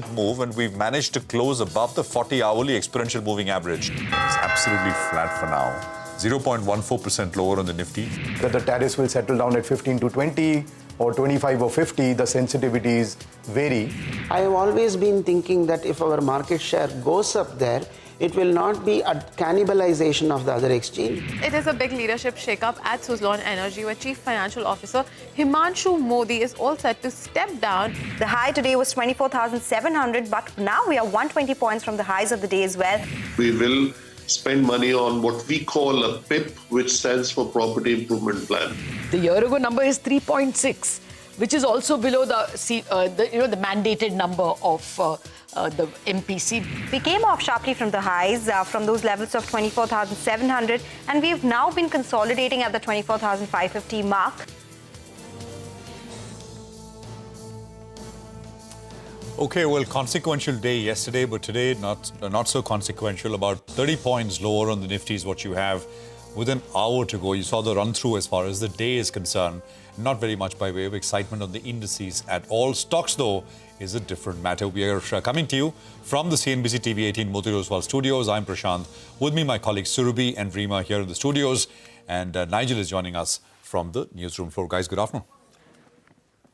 move, and we've managed to close above the 40-hourly exponential moving average. It's absolutely flat for now. 0.14% lower on the Nifty. That the tariffs will settle down at 15 to 20 or 25 or 50, the sensitivities vary. I have always been thinking that if our market share goes up there, it will not be a cannibalization of the other exchange. It is a big leadership shake-up at Suzlon Energy, where Chief Financial Officer Himanshu Modi is all set to step down. The high today was 24,700, but now we are 120 points from the highs of the day as well. We will spend money on what we call a PIP, which stands for Property Improvement Plan. The year-ago number is 3.6, which is also below the mandated number of the MPC. We came off sharply from the highs, from those levels of 24,700, and we've now been consolidating at the 24,550 mark. Okay, well, consequential day yesterday, but today not so consequential. About 30 points lower on the Nifty is what you have with an hour to go. You saw the run-through as far as the day is concerned. Not very much by way of excitement on the indices at all. Stocks, though, is a different matter. We are coming to you from the CNBC-TV18 News studios. I'm Prashant. With me, my colleagues Surabhi and Rima here in the studios. And Nigel is joining us from the newsroom floor. Guys, good afternoon.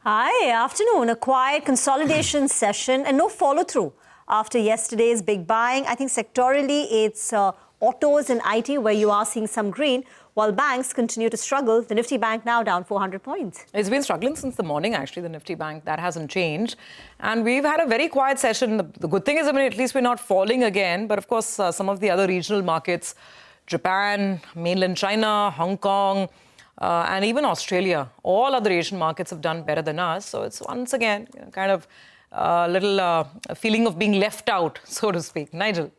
Hi, afternoon. A quiet consolidation session and no follow-through after yesterday's big buying. I think sectorally it's autos and IT where you are seeing some green, while banks continue to struggle. The Nifty Bank now down 400 points. It's been struggling since the morning, actually, the Nifty Bank. That hasn't changed. And we've had a very quiet session. The good thing is, at least we're not falling again. But, of course, some of the other regional markets, Japan, mainland China, Hong Kong, and even Australia, all other Asian markets have done better than us. So it's once again kind of a little feeling of being left out, so to speak. Nigel.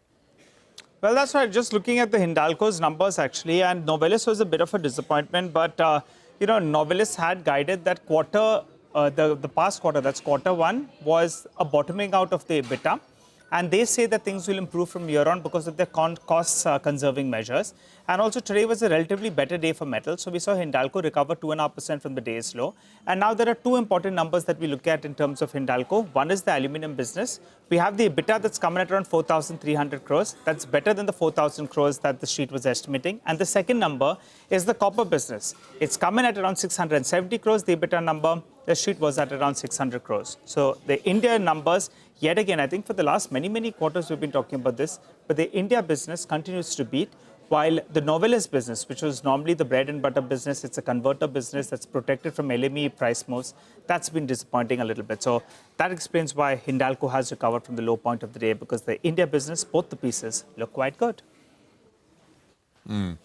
Well, that's right. Just looking at the Hindalco's numbers, actually, and Novelis was a bit of a disappointment. But, Novelis had guided that the past quarter, that's quarter one, was a bottoming out of the EBITDA. And they say that things will improve from here on because of their cost-conserving measures. And also today was a relatively better day for metals. So we saw Hindalco recover 2.5% from the day's low. And now there are two important numbers that we look at in terms of Hindalco. One is the aluminium business. We have the EBITDA that's coming at around 4,300 crores. That's better than the 4,000 crores that the street was estimating. And the second number is the copper business. It's coming at around 670 crores. The EBITDA number, the street was at around 600 crores. So the India numbers, yet again, I think for the last many quarters we've been talking about this, but the India business continues to beat, while the Novelis business, which was normally the bread and butter business, it's a converter business that's protected from LME price moves, that's been disappointing a little bit. So that explains why Hindalco has recovered from the low point of the day, because the India business, both the pieces, look quite good. No,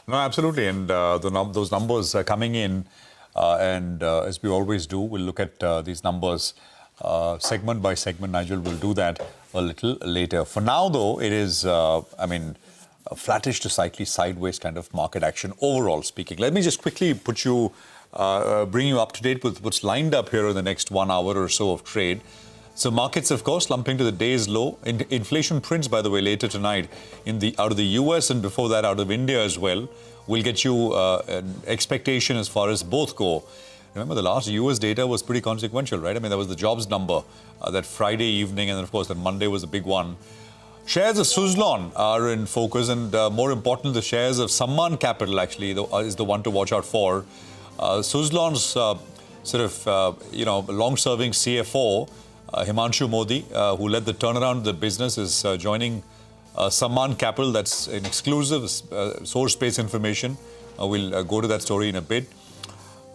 absolutely. And those numbers are coming in, and as we always do, we'll look at these numbers segment by segment. Nigel will do that a little later. For now, though, it is, a flattish to slightly sideways kind of market action, overall speaking. Let me just quickly bring you up to date with what's lined up here in the next 1 hour or so of trade. So markets, of course, slumping to the day's low. Inflation prints, by the way, later tonight out of the US and before that out of India as well. We'll get you an expectation as far as both go. Remember, the last US data was pretty consequential, right? That was the jobs number that Friday evening, and then, of course, that Monday was a big one. Shares of Suzlon are in focus, and more important, the shares of Sammaan Capital, actually, is the one to watch out for. Suzlon's long-serving CFO, Himanshu Modi, who led the turnaround of the business, is joining Sammaan Capital. That's an exclusive source-based information. We'll go to that story in a bit.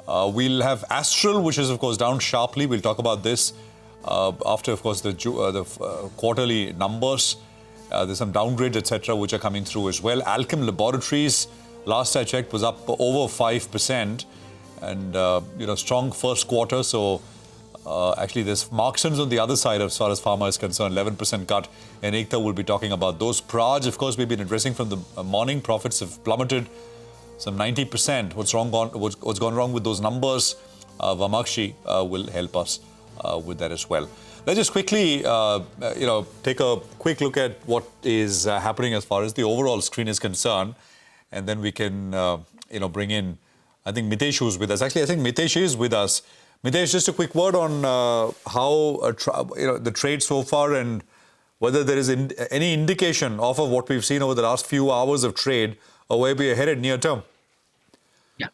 We'll have Astral, which is, of course, down sharply. We'll talk about this after, of course, the quarterly numbers. There's some downgrades, etc., which are coming through as well. Alchem Laboratories, last I checked, was up over 5%. And, strong first quarter. So, actually, there's Marksons on the other side as far as Pharma is concerned, 11% cut. And Ekta will be talking about those. Praj, of course, we've been addressing from the morning. Profits have plummeted some 90%. What's gone wrong with those numbers? Vamakshi will help us with that as well. Let's just quickly, take a quick look at what is happening as far as the overall screen is concerned, and then we can, bring in, I think Mitesh who's with us. Actually, I think Mitesh is with us. Mitesh, just a quick word on how the trade so far and whether there is any indication of what we've seen over the last few hours of trade or where we are headed near term. Yeah.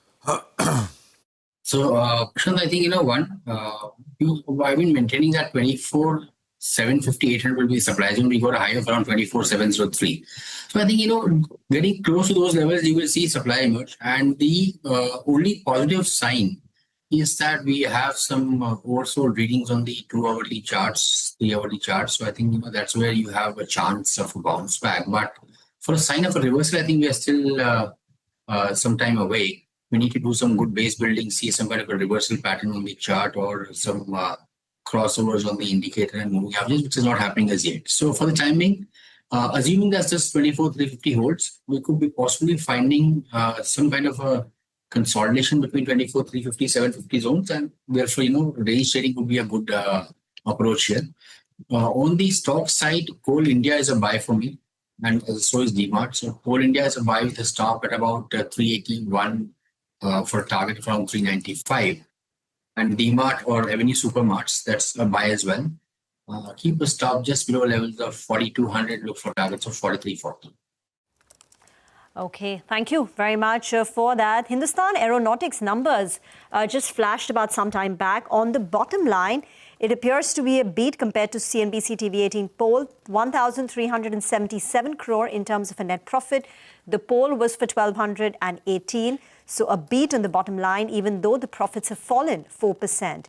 So, Prashant, I think, I've been maintaining that 24,750, 800 will be surprising. We got a high of around 24,703. So I think, getting close to those levels, you will see supply emerge. And the only positive sign is that we have some oversold readings on the 2-hourly charts, 3-hourly charts. So I think, that's where you have a chance of a bounce back. But for a sign of a reversal, I think we are still some time away. We need to do some good base building, see some kind of a reversal pattern on the chart or some crossovers on the indicator and moving averages, which is not happening as yet. So for the time being, assuming that just 24,350 holds, we could be possibly finding some kind of a consolidation between 24,350, 750 zones, and therefore, range trading would be a good approach here. On the stock side, Coal India is a buy for me, and so is DMart. So Coal India is a buy with a stop at about 381 for a target of around 395. And DMart or Avenue Supermarts, that's a buy as well. Keep a stop just below levels of 4,200, look for targets of 4,340. Okay, thank you very much for that. Hindustan Aeronautics numbers just flashed about some time back. On the bottom line, it appears to be a beat compared to CNBC-TV18 poll, 1,377 crore in terms of a net profit. The poll was for 1,218, so a beat on the bottom line, even though the profits have fallen 4%.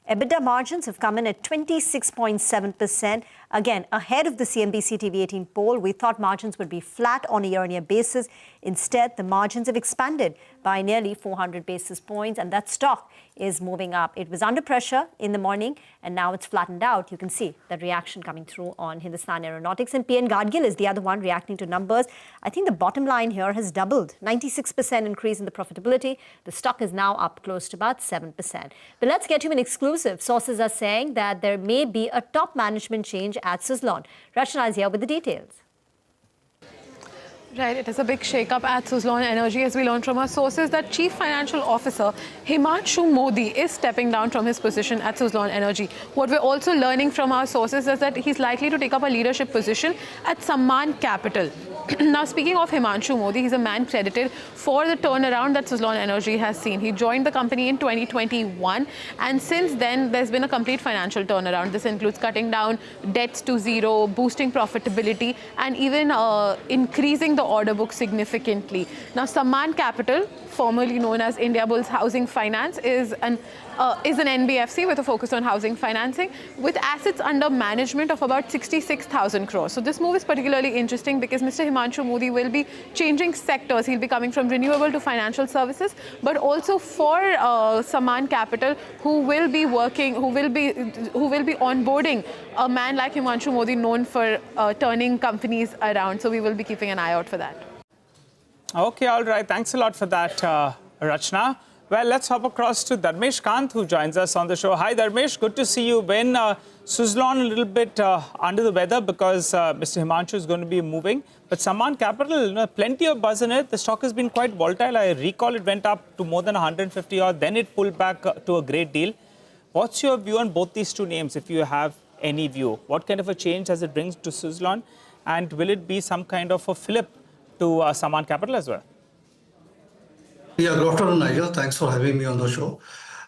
EBITDA margins have come in at 26.7%. Again, ahead of the CNBC-TV18 poll, we thought margins would be flat on a year-on-year basis. Instead, the margins have expanded by nearly 400 basis points, and that stock is moving up. It was under pressure in the morning, and now it's flattened out. You can see that reaction coming through on Hindustan Aeronautics. And PN Gadgil is the other one reacting to numbers. I think the bottom line here has doubled, 96% increase in the profitability. The stock is now up close to about 7%. But let's get you an exclusive. Sources are saying that there may be a top management change at Suzlon. Rachna is here with the details. Right, it is a big shake-up at Suzlon Energy as we learned from our sources that Chief Financial Officer Himanshu Mody is stepping down from his position at Suzlon Energy. What we're also learning from our sources is that he's likely to take up a leadership position at Sammaan Capital. Now, speaking of Himanshu Mody, he's a man credited for the turnaround that Suzlon Energy has seen. He joined the company in 2021, and since then, there's been a complete financial turnaround. This includes cutting down debts to zero, boosting profitability, and even increasing the order book significantly. Now, Sammaan Capital, formerly known as Indiabulls Housing Finance, is an NBFC with a focus on housing financing with assets under management of about 66,000 crores. So this move is particularly interesting because Mr. Himanshu Mody will be changing sectors. He'll be coming from renewable to financial services, but also for Sammaan Capital, who will be onboarding a man like Himanshu Mody, known for turning companies around. So we will be keeping an eye out for that. Okay, all right. Thanks a lot for that, Rachna. Well, let's hop across to Dharmesh Kant, who joins us on the show. Hi, Dharmesh. Good to see you. When Suzlon a little bit under the weather because Mr. Himanshu is going to be moving. But Sammaan Capital, plenty of buzz in it. The stock has been quite volatile. I recall it went up to more than 150 odd. Then it pulled back to a great deal. What's your view on both these two names, if you have any view? What kind of a change does it bring to Suzlon? And will it be some kind of a flip to Sammaan Capital as well? Yeah, good afternoon, Nigel. Thanks for having me on the show.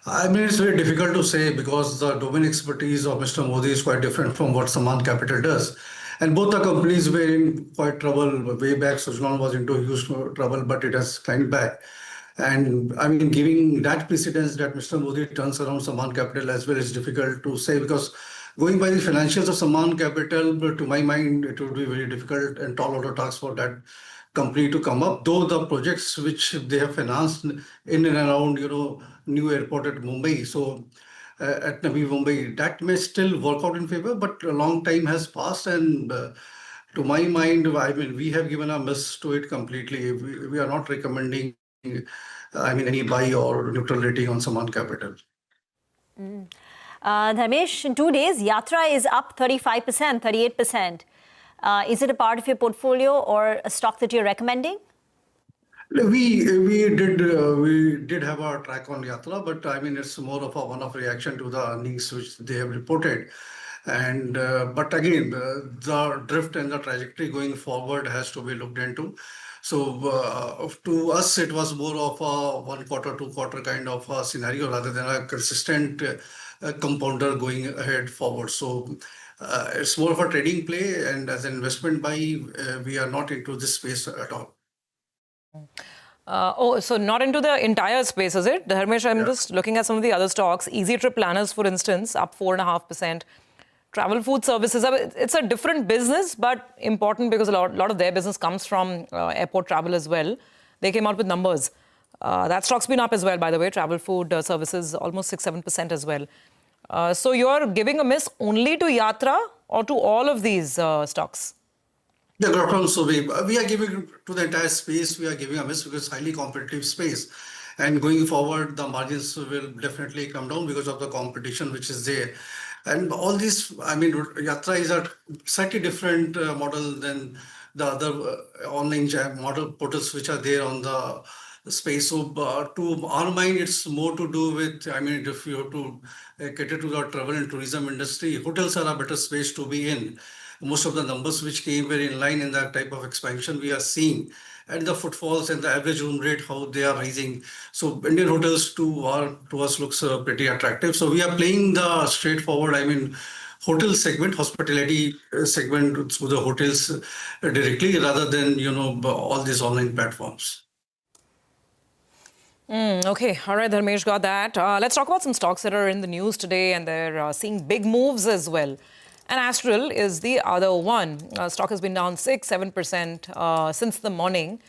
I mean, it's very difficult to say because the domain expertise of Mr. Mody is quite different from what Sammaan Capital does. And both the companies were in quite trouble way back. Suzlon was into huge trouble, but it has climbed back. And I mean, giving that precedence that Mr. Mody turns around Sammaan Capital as well is difficult to say because going by the financials of Sammaan Capital, to my mind, it would be very difficult and tall order task for that company to come up, though the projects which they have financed in and around, new airport at Mumbai, so at Navi Mumbai, that may still work out in favor, but a long time has passed and to my mind, I mean, we have given a miss to it completely. We are not recommending, any buy or neutral rating on Sammaan Capital. Dharmesh, in 2 days, Yatra is up 35%, 38%. Is it a part of your portfolio or a stock that you're recommending? We did have a track on Yatra, but I mean it's more of a one-off reaction to the earnings which they have reported. And but again, the drift and the trajectory going forward has to be looked into. So to us, it was more of a 1 quarter, 2 quarter kind of a scenario rather than a consistent compounder going ahead forward. So it's more of a trading play, and as an investment buy, we are not into this space at all. So not into the entire space, is it? Dharmesh, I'm just looking at some of the other stocks. Easy Trip Planners, for instance, up 4.5%. Travel Food Services, it's a different business, but important because a lot of their business comes from airport travel as well. They came out with numbers. That stock's been up as well, by the way. Travel Food Services, almost 6-7% as well. So you're giving a miss only to Yatra or to all of these stocks? The growth so we are giving to the entire space, we are giving a miss because it's highly competitive space. And going forward, the margins will definitely come down because of the competition which is there. And all these, I mean, Yatra is a slightly different model than the other online model portals which are there on the space. So to our mind, it's more to do with, I mean, if you have to cater to the travel and tourism industry, hotels are a better space to be in. Most of the numbers which came were in line in that type of expansion we are seeing, and the footfalls and the average room rate, how they are rising. So Indian hotels to us looks pretty attractive. So we are playing the straightforward, I mean, hotel segment, hospitality segment through the hotels directly rather than, you know, all these online platforms. Okay, all right, Dharmesh, got that. Let's talk about some stocks that are in the news today, and they're seeing big moves as well. And Astral is the other one. Stock has been down 6-7% since the morning.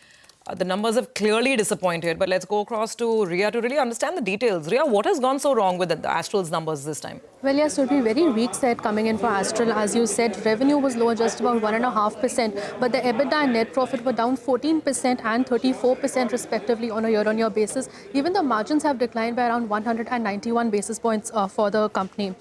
The numbers have clearly disappointed, but let's go across to Ria to really understand the details. Ria, what has gone so wrong with the Astral's numbers this time? Well, yes, it will be very weak set coming in for Astral. As you said, revenue was lower just about 1.5%, but the EBITDA and net profit were down 14% and 34% respectively on a year-on-year basis. Even the margins have declined by around 191 basis points for the company.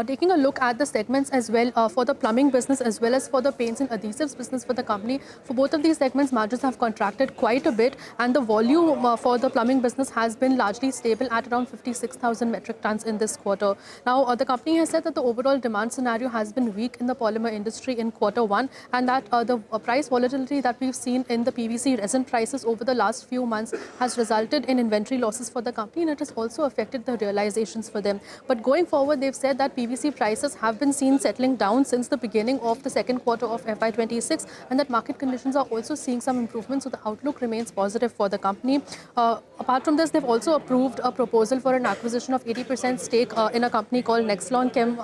Taking a look at the segments as well, for the plumbing business as well as for the paints and adhesives business for the company, for both of these segments, margins have contracted quite a bit, and the volume for the plumbing business has been largely stable at around 56,000 metric tons in this quarter. Now, the company has said that the overall demand scenario has been weak in the polymer industry in Q1, and that the price volatility that we've seen in the PVC resin prices over the last few months has resulted in inventory losses for the company, and it has also affected the realizations for them. But going forward, they've said that PVC prices have been seen settling down since the beginning of the second quarter of FY26, and that market conditions are also seeing some improvement, so the outlook remains positive for the company. Apart from this, they've also approved a proposal for an acquisition of 80% stake in a company called Nexlon Chem,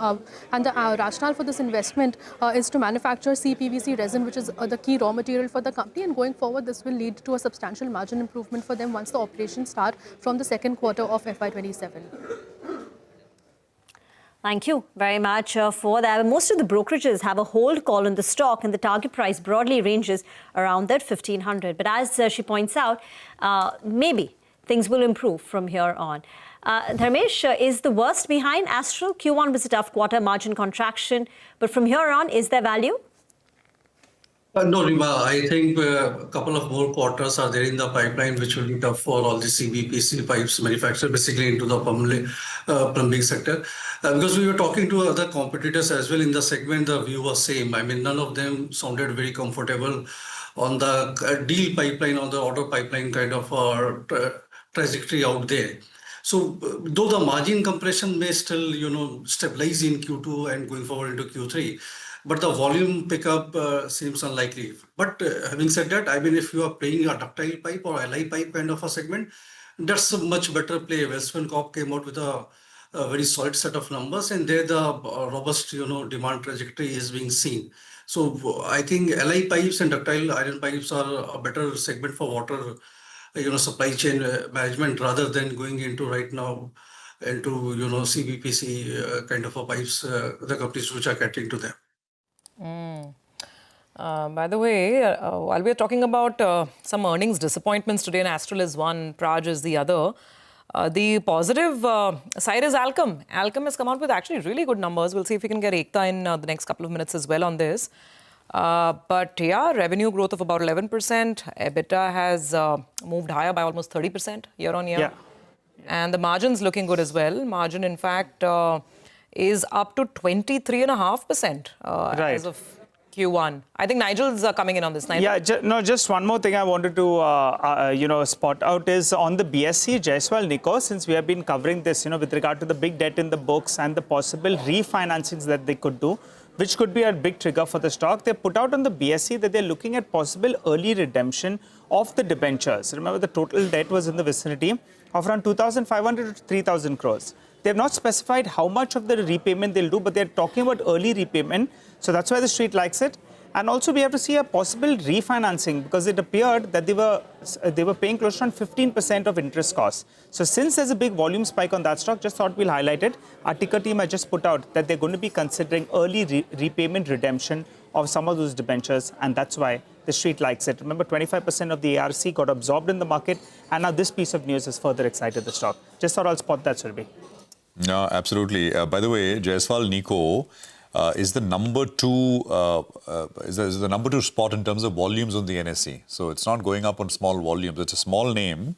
and the rationale for this investment is to manufacture CPVC resin, which is the key raw material for the company, and going forward this will lead to a substantial margin improvement for them once the operations start from the second quarter of FY27. Thank you very much for that. Most of the brokerages have a hold call on the stock, and the target price broadly ranges around that 1,500. But as she points out, maybe things will improve from here on. Dharmesh, is the worst behind Astral? Q1 was a tough quarter, margin contraction. But from here on, is there value? No, Rima, I think a couple of more quarters are there in the pipeline, which will be tough for all the CBPC pipes manufacturers, basically into the plumbing sector. Because we were talking to other competitors as well in the segment, the view was same. I mean, none of them sounded very comfortable on the deal pipeline, on the order pipeline kind of trajectory out there. So though the margin compression may still, you know, stabilize in Q2 and going forward into Q3, but the volume pickup seems unlikely. But having said that, I mean, if you are playing a ductile pipe or LI pipe kind of a segment, that's a much better play. Westman Corp came out with a very solid set of numbers, and there the robust, you know, demand trajectory is being seen. So I think LI pipes and ductile iron pipes are a better segment for water, you know, supply chain management rather than going into right now into, you know, CBPC kind of a pipes, the companies which are catering to them. By the way, while we're talking about some earnings disappointments today, and Astral is one, Praj is the other, the positive side is Alchem. Alchem has come out with actually really good numbers. We'll see if we can get Ekta in the next couple of minutes as well on this. But yeah, revenue growth of about 11%. EBITDA has moved higher by almost 30% year on year. Yeah. And the margin's looking good as well. Margin, in fact, is up to 23.5% as of Q1. I think Nigel's coming in on this. Nigel? Yeah, just one more thing I wanted to spot out is on the BSE Jaiswal Nico, since we have been covering this, with regard to the big debt in the books and the possible refinancings that they could do, which could be a big trigger for the stock. They put out on the BSE that they're looking at possible early redemption of the debentures. Remember, the total debt was in the vicinity of around 2,500 to 3,000 crores. They have not specified how much of the repayment they'll do, but they're talking about early repayment. So that's why the street likes it. And also we have to see a possible refinancing, because it appeared that they were paying close to 15% of interest costs. So since there's a big volume spike on that stock, just thought we'll highlight it. Our ticker team has just put out that they're going to be considering early repayment redemption of some of those debentures, and that's why the street likes it. Remember, 25% of the ARC got absorbed in the market, and now this piece of news has further excited the stock. Just thought I'll spot that, Surbhi. No, absolutely. By the way, Jaiswal Nico is the number two is the number 2 spot in terms of volumes on the NSE. So it's not going up on small volumes. It's a small name,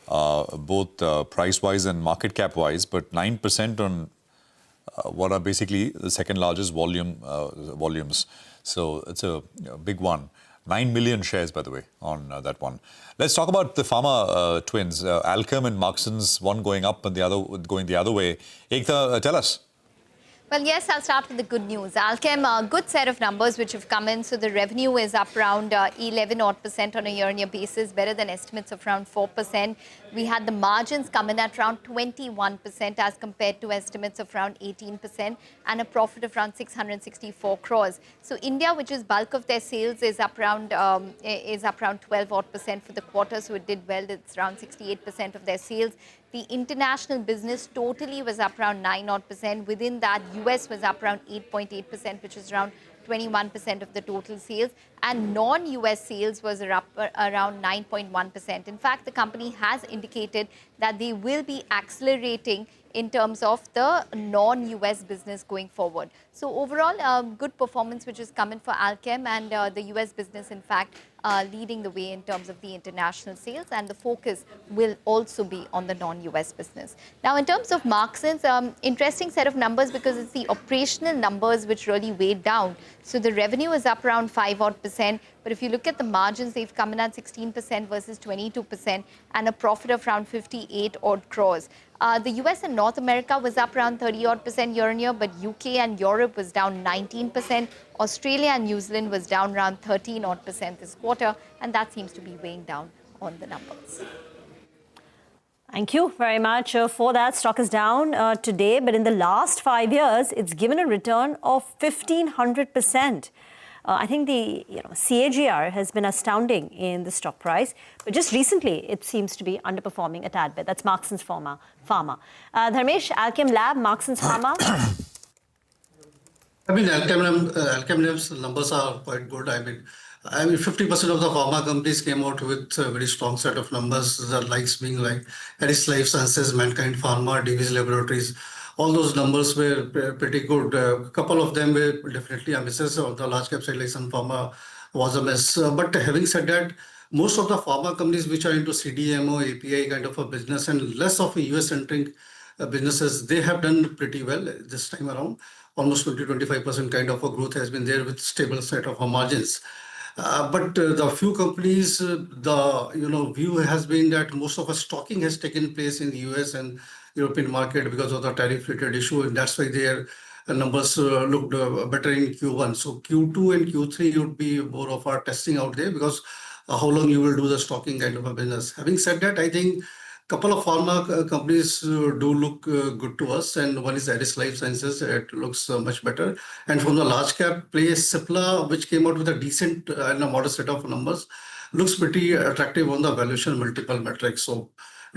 both price-wise and market cap-wise, but 9% on what are basically the second largest volumes. So it's a big one. 9 million shares, by the way, on that one. Let's talk about the pharma twins, Alkem and Marksans, one going up and the other going the other way. Ekta, tell us. Well, yes, I'll start with the good news. Alkem, a good set of numbers which have come in. So the revenue is up around 11% on a year-on-year basis, better than estimates of around 4%. We had the margins come in at around 21% as compared to estimates of around 18%, and a profit of around 664 crores. So India, which is bulk of their sales, is up around 12% for the quarter. So it did well. It's around 68% of their sales. The international business totally was up around 9%. Within that, US was up around 8.8%, which is around 21% of the total sales. And non-US sales was up around 9.1%. In fact, the company has indicated that they will be accelerating in terms of the non-US business going forward. So overall, good performance which is coming for Alkem, and the US business, in fact, leading the way in terms of the international sales, and the focus will also be on the non-US business. Now, in terms of Marksans, interesting set of numbers, because it's the operational numbers which really weighed down. So the revenue is up around 5%, but if you look at the margins, they've come in at 16% versus 22%, and a profit of around 58 odd crores. The US and North America was up around 30% year on year, but UK and Europe was down 19%. Australia and New Zealand was down around 13% this quarter, and that seems to be weighing down on the numbers. Thank you very much for that. Stock is down today, but in the last 5 years, it's given a return of 1,500%. I think the CAGR has been astounding in the stock price, but just recently it seems to be underperforming a tad bit. That's Marksans Pharma. Dharmesh, Alkem Lab, Marksans Pharma. I mean, Alkem's numbers are quite good. I mean, 50% of the pharma companies came out with a very strong set of numbers. The likes being like Eris Life Sciences, Mankind Pharma, Divi's Laboratories. All those numbers were pretty good. A couple of them were definitely a misses. On the large cap side, like Sun Pharma was a miss. But having said that, most of the pharma companies which are into CDMO, API kind of a business, and less of a US-centric businesses, they have done pretty well this time around. Almost 20-25% kind of a growth has been there with stable set of margins. But the few companies, the view has been that most of the stocking has taken place in the US and European market because of the tariff-related issue, and that's why their numbers looked better in Q1. So Q2 and Q3 would be more of our testing out there, because how long you will do the stocking kind of a business. Having said that, I think a couple of pharma companies do look good to us, and one is Eris Life Sciences. It looks much better. And from the large cap play, Cipla, which came out with a decent and a modest set of numbers, looks pretty attractive on the valuation multiple metrics. So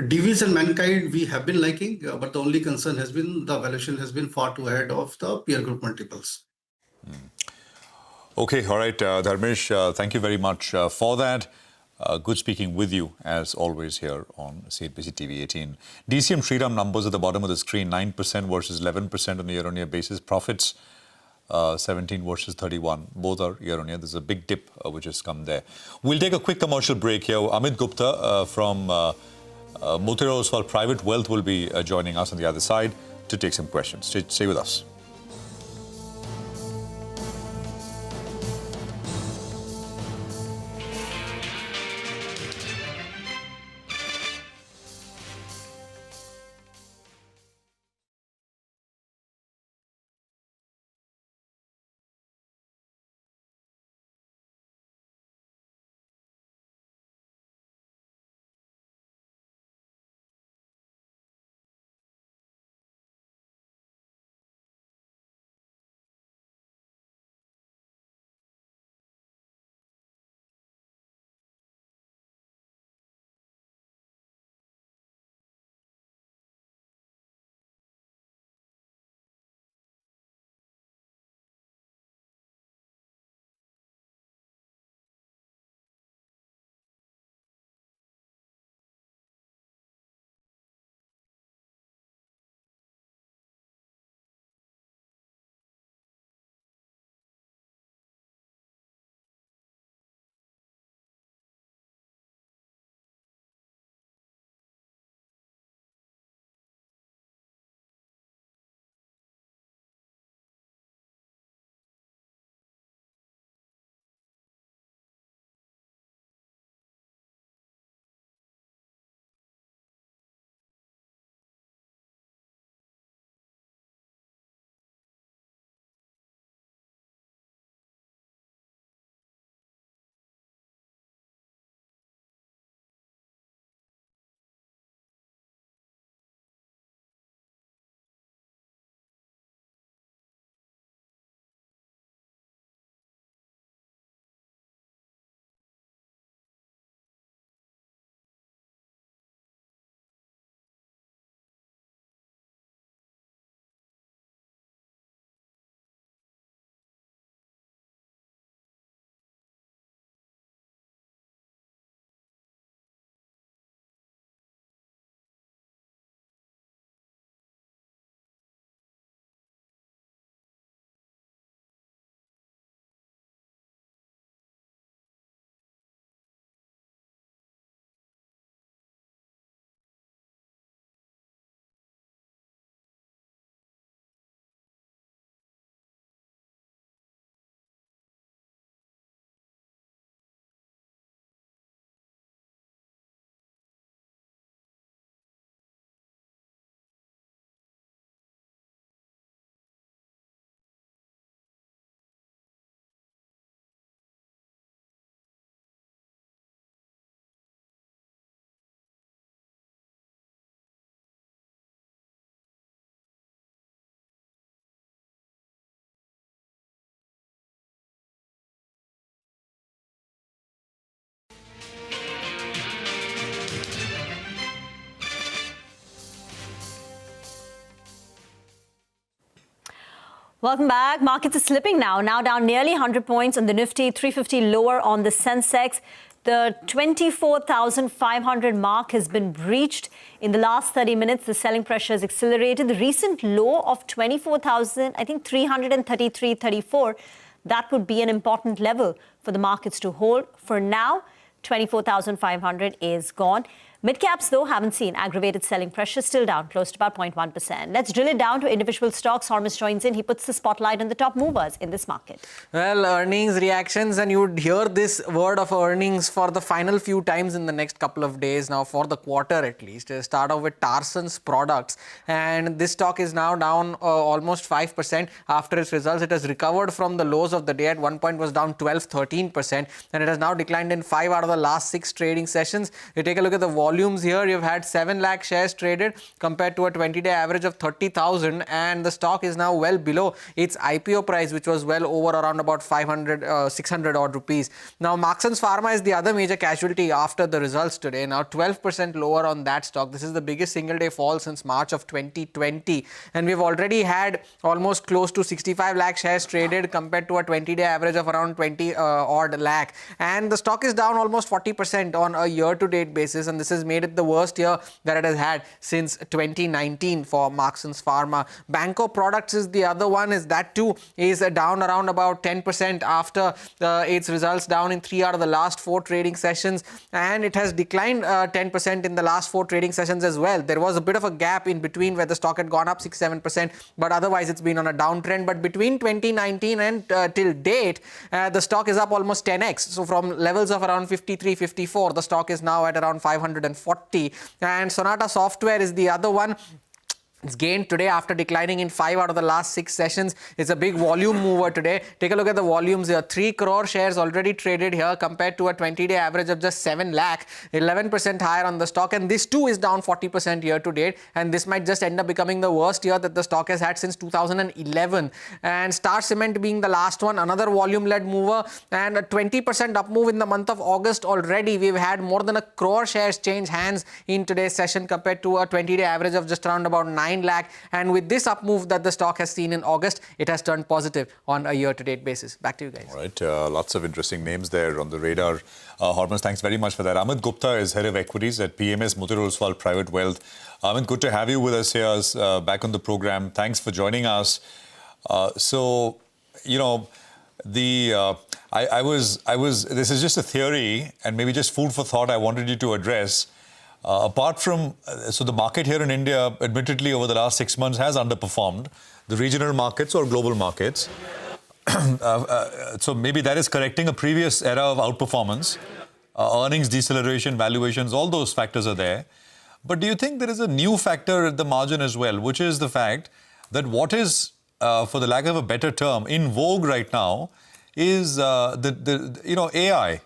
Divi's and Mankind we have been liking, but the only concern has been the valuation has been far too ahead of the peer group multiples. Okay, all right, Dharmesh, thank you very much for that. Good speaking with you, as always, here on CNBC-TV18. DCM Shriram numbers at the bottom of the screen, 9% versus 11% on a year-on-year basis. Profits 17 versus 31. Both are year-on-year. There's a big dip which has come there. We'll take a quick commercial break here. Amit Gupta from Motilal Oswal Private Wealth will be joining us on the other side to take some questions. Stay with us. Welcome back. Markets are slipping now down nearly 100 points on the Nifty, 350 lower on the Sensex. The 24,500 mark has been breached in the last 30 minutes. The selling pressure has accelerated. The recent low of 24,000, I think 333.34, that would be an important level for the markets to hold. For now, 24,500 is gone. Midcaps, though, haven't seen aggravated selling pressure, still down close to about 0.1%. Let's drill it down to individual stocks. Hormus joins in. He puts the spotlight on the top movers in this market. Well, earnings, reactions, and you would hear this word of earnings for the final few times in the next couple of days now, for the quarter at least. Start off with Tarson's Products, and this stock is now down almost 5% after its results. It has recovered from the lows of the day. At one point was down 12-13%, and it has now declined in 5 out of the last 6 trading sessions. You take a look at the volumes here. You've had 7 lakh shares traded compared to a 20-day average of 30,000, and the stock is now well below its IPO price, which was well over around about 600 odd rupees. Now, Marksans Pharma is the other major casualty after the results today. Now 12% lower on that stock. This is the biggest single day fall since March of 2020, and we've already had almost close to 65 lakh shares traded compared to a 20-day average of around 20 odd lakh, and the stock is down almost 40% on a year-to-date basis, and this is made it the worst year that it has had since 2019 for Marksans Pharma. Banco Products is the other one, is that too is down around about 10% after its results, down in 3 out of the last 4 trading sessions, and it has declined 10% in the last 4 trading sessions as well. There was a bit of a gap in between where the stock had gone up 6-7%, but otherwise it's been on a downtrend. But between 2019 and till date, the stock is up almost 10x. So from levels of around 53, 54, the stock is now at around 540. And Sonata Software is the other one. It's gained today after declining in 5 out of the last 6 sessions. It's a big volume mover today. Take a look at the volumes here. 3 crore shares already traded here compared to a 20-day average of just 7 lakh. 11% higher on the stock. And this too is down 40% year to date. And this might just end up becoming the worst year that the stock has had since 2011. And Star Cement being the last one, another volume-led mover. And a 20% up move in the month of August already. We've had more than 1 crore shares change hands in today's session compared to a 20-day average of just around about 9 lakh, and with this up move that the stock has seen in August, it has turned positive on a year-to-date basis. Back to you guys. All right, lots of interesting names there on the radar. Hormuz, thanks very much for that. Amit Gupta is head of equities at PMS Motilal Oswal Private Wealth. Amit, good to have you with us here back on the program. Thanks for joining us. So, you know, I was. This is just a theory and maybe just food for thought. I wanted you to address. Apart from, so the market here in India, admittedly, over the last 6 months has underperformed the regional markets or global markets. So maybe that is correcting a previous era of outperformance. Earnings deceleration, valuations, all those factors are there. But do you think there is a new factor at the margin as well, which is the fact that what is, for the lack of a better term, in vogue right now is AI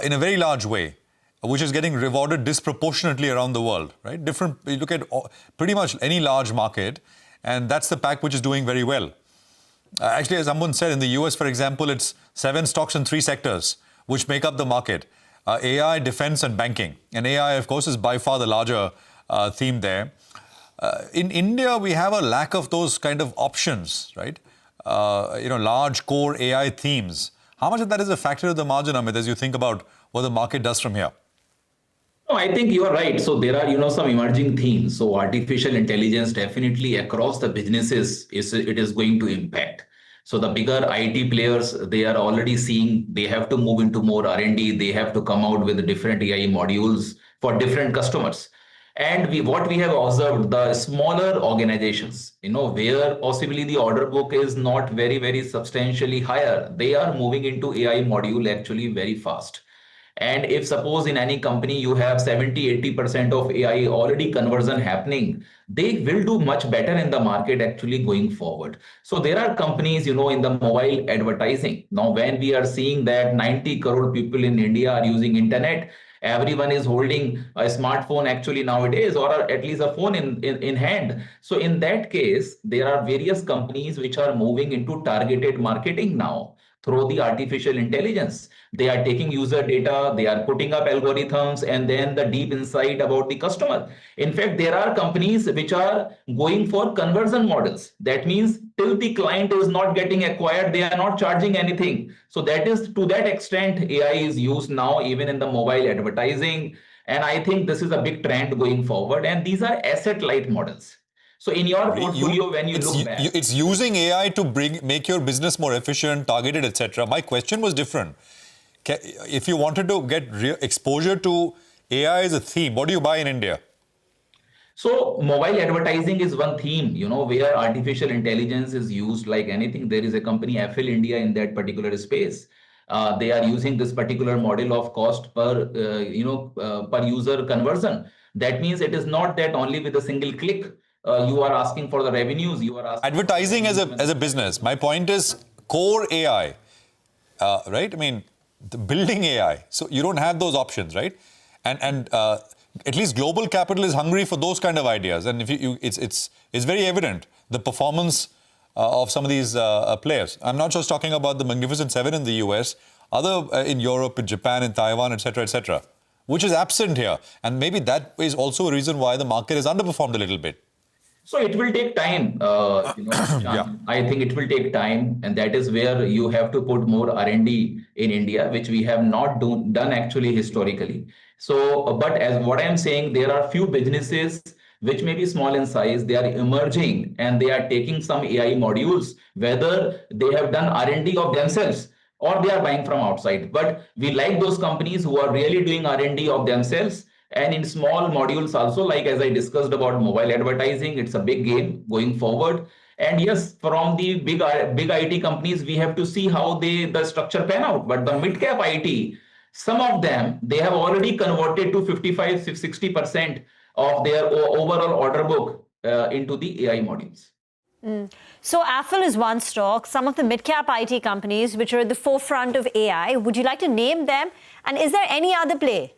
in a very large way, which is getting rewarded disproportionately around the world, right? You look at pretty much any large market, and that's the pack which is doing very well. Actually, as someone said, in the US, for example, it's 7 stocks in 3 sectors which make up the market. AI, defense, and banking. And AI, of course, is by far the larger theme there. In India, we have a lack of those kind of options, right? Large core AI themes. How much of that is a factor of the margin, Amit, as you think about what the market does from here? No, I think you are right. So there are, some emerging themes. So artificial intelligence definitely across the businesses it is going to impact. So the bigger IT players, they are already seeing they have to move into more R&D. They have to come out with different AI modules for different customers. And what we have observed, the smaller organizations, where possibly the order book is not very, very substantially higher, they are moving into AI module actually very fast. And if suppose in any company you have 70-80% of AI already conversion happening, they will do much better in the market actually going forward. So there are companies, in the mobile advertising. Now, when we are seeing that 90 crore people in India are using internet, everyone is holding a smartphone actually nowadays, or at least a phone in hand. So in that case, there are various companies which are moving into targeted marketing now through the artificial intelligence. They are taking user data, they are putting up algorithms, and then the deep insight about the customer. In fact, there are companies which are going for conversion models. That means till the client is not getting acquired, they are not charging anything. So that is, to that extent, AI is used now even in the mobile advertising. And I think this is a big trend going forward. And these are asset-light models. So in your portfolio, when you look back, it's using AI to make your business more efficient, targeted, etc. My question was different. If you wanted to get exposure to AI as a theme, what do you buy in India? So mobile advertising is one theme, where artificial intelligence is used like anything. There is a company, Affle India, in that particular space. They are using this particular model of cost per user conversion. That means it is not that only with a single click. You are asking for the revenues. You are asking advertising as a business. My point is core AI, right? I mean, building AI. So you don't have those options, right? And at least global capital is hungry for those kind of ideas. And if it's very evident the performance of some of these players. I'm not just talking about the Magnificent Seven in the US, other in Europe, in Japan, in Taiwan, etc., which is absent here. And maybe that is also a reason why the market has underperformed a little bit. So it will take time, Yeah. I think it will take time, and that is where you have to put more R&D in India, which we have not done actually historically. So, but as what I'm saying, there are few businesses which may be small in size, they are emerging and they are taking some AI modules, whether they have done R&D of themselves or they are buying from outside. But we like those companies who are really doing R&D of themselves, and in small modules also, like as I discussed about mobile advertising, it's a big game going forward. And yes, from the big IT companies, we have to see how the structure pan out. But the mid-cap IT, some of them, they have already converted to 55-60% of their overall order book into the AI modules. So Apple is one stock. Some of the mid-cap IT companies which are at the forefront of AI, would you like to name them? And is there any other play?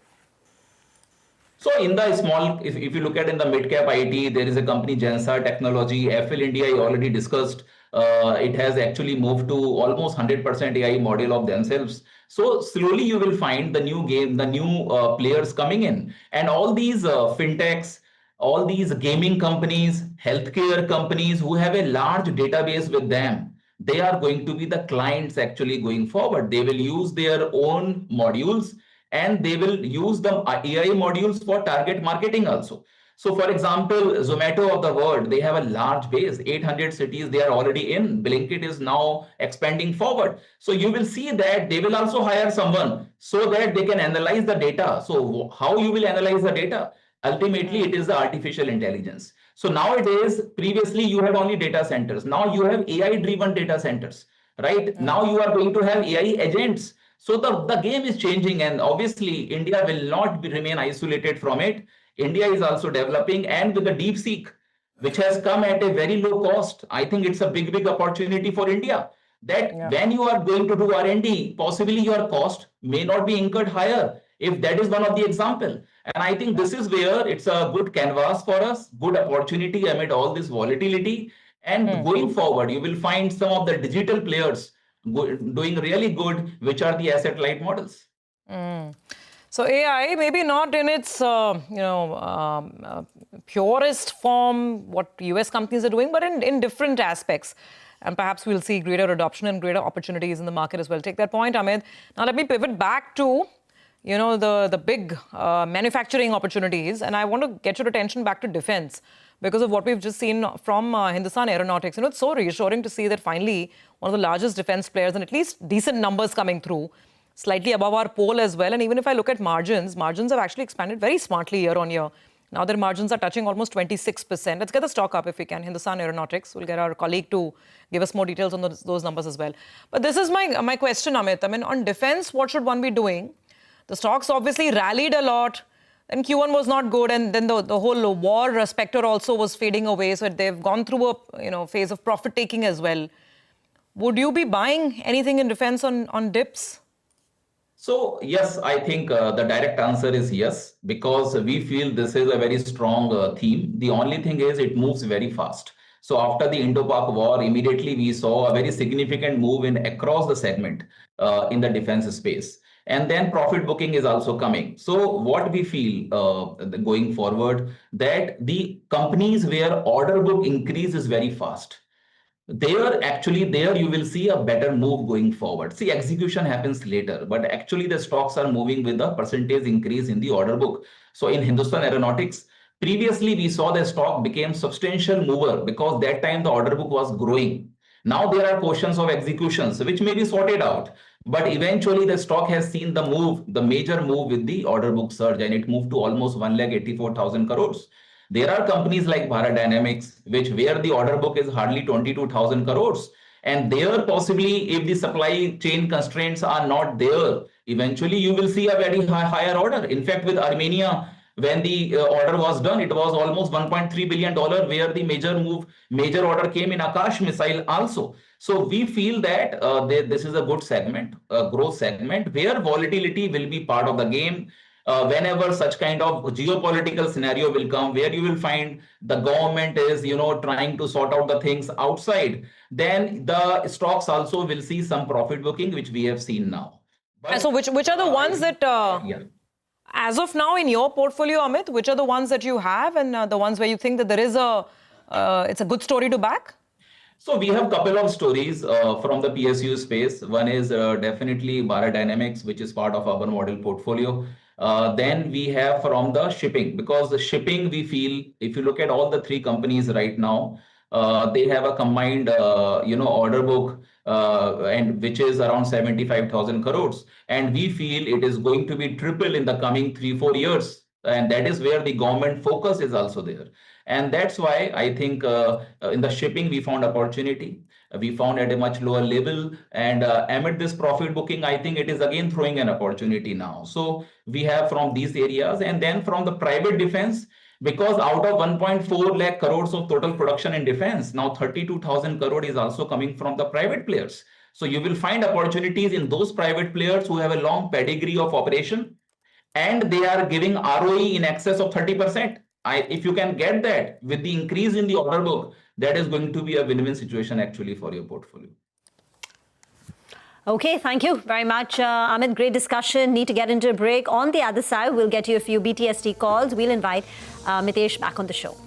So in the small, if you look at in the mid-cap IT, there is a company, Gensa Technology, Apple India, I already discussed. It has actually moved to almost 100% AI model of themselves. So slowly you will find the new game, the new players coming in. And all these fintechs, all these gaming companies, healthcare companies who have a large database with them, they are going to be the clients actually going forward. They will use their own modules and they will use the AI modules for target marketing also. So for example, Zomato of the world, they have a large base, 800 cities they are already in. Blinkit is now expanding forward. So you will see that they will also hire someone so that they can analyze the data. So how you will analyze the data? Ultimately, it is the artificial intelligence. So nowadays, previously you had only data centers. Now you have AI-driven data centers, right? Now you are going to have AI agents. So the game is changing, and obviously India will not remain isolated from it. India is also developing, and with the DeepSeek, which has come at a very low cost, I think it's a big opportunity for India. That when you are going to do R&D, possibly your cost may not be incurred higher, if that is one of the example. And I think this is where it's a good canvas for us, good opportunity amid all this volatility. And going forward, you will find some of the digital players doing really good, which are the asset-light models. So AI, maybe not in its purest form, what US companies are doing, but in different aspects. And perhaps we'll see greater adoption and greater opportunities in the market as well. Take that point, Amit. Now let me pivot back to the big manufacturing opportunities. And I want to get your attention back to defense because of what we've just seen from Hindustan Aeronautics. It's so reassuring to see that finally one of the largest defense players, and at least decent numbers coming through, slightly above our poll as well. And even if I look at margins have actually expanded very smartly year on year. Now their margins are touching almost 26%. Let's get the stock up if we can. Hindustan Aeronautics. We'll get our colleague to give us more details on those numbers as well. But this is my question, Amit. I mean, on defense, what should one be doing? The stocks obviously rallied a lot. Then Q1 was not good, and then the whole war specter also was fading away. So they've gone through a phase of profit taking as well. Would you be buying anything in defense on dips? So yes, I think the direct answer is yes, because we feel this is a very strong theme. The only thing is it moves very fast. So after the Indo-Pak war, immediately we saw a very significant move across the segment in the defense space. And then profit booking is also coming. So what we feel going forward, that the companies where order book increase is very fast, there you will see a better move going forward. See, execution happens later, but actually the stocks are moving with a percentage increase in the order book. So in Hindustan Aeronautics, previously we saw the stock became substantial mover because that time the order book was growing. Now there are portions of executions which may be sorted out, but eventually the stock has seen the major move with the order book surge, and it moved to almost 1,84,000 crores. There are companies like Bharat Dynamics, where the order book is hardly 22,000 crores. And there possibly, if the supply chain constraints are not there, eventually you will see a very higher order. In fact, with Armenia, when the order was done, it was almost $1.3 billion, where the major order came in Akash missile also. So we feel that this is a good segment, a growth segment, where volatility will be part of the game. Whenever such kind of geopolitical scenario will come, where you will find the government is, trying to sort out the things outside, then the stocks also will see some profit booking, which we have seen now. And so which are the ones that, as of now in your portfolio, Amit, which are the ones that you have and the ones where you think that there is it's a good story to back? So we have couple of stories from the PSU space. One is definitely Bharat Dynamics, which is part of our model portfolio. Then we have from the shipping, because the shipping we feel, if you look at all the three companies right now, they have a combined order book and which is around 75,000 crores, and we feel it is going to be triple in the coming 3-4 years, and that is where the government focus is also there. And that's why I think in the shipping we found opportunity. We found at a much lower level, and amid this profit booking, I think it is again throwing an opportunity now. So we have from these areas, and then from the private defense, because out of 1.4 lakh crores of total production in defense, now 32,000 crore is also coming from the private players. So you will find opportunities in those private players who have a long pedigree of operation, and they are giving ROE in excess of 30%. If you can get that with the increase in the order book, that is going to be a win-win situation actually for your portfolio. Okay, thank you very much, Amit. Great discussion. Need to get into a break. On the other side, we'll get you a few BTST calls. We'll invite Mitesh back on the show.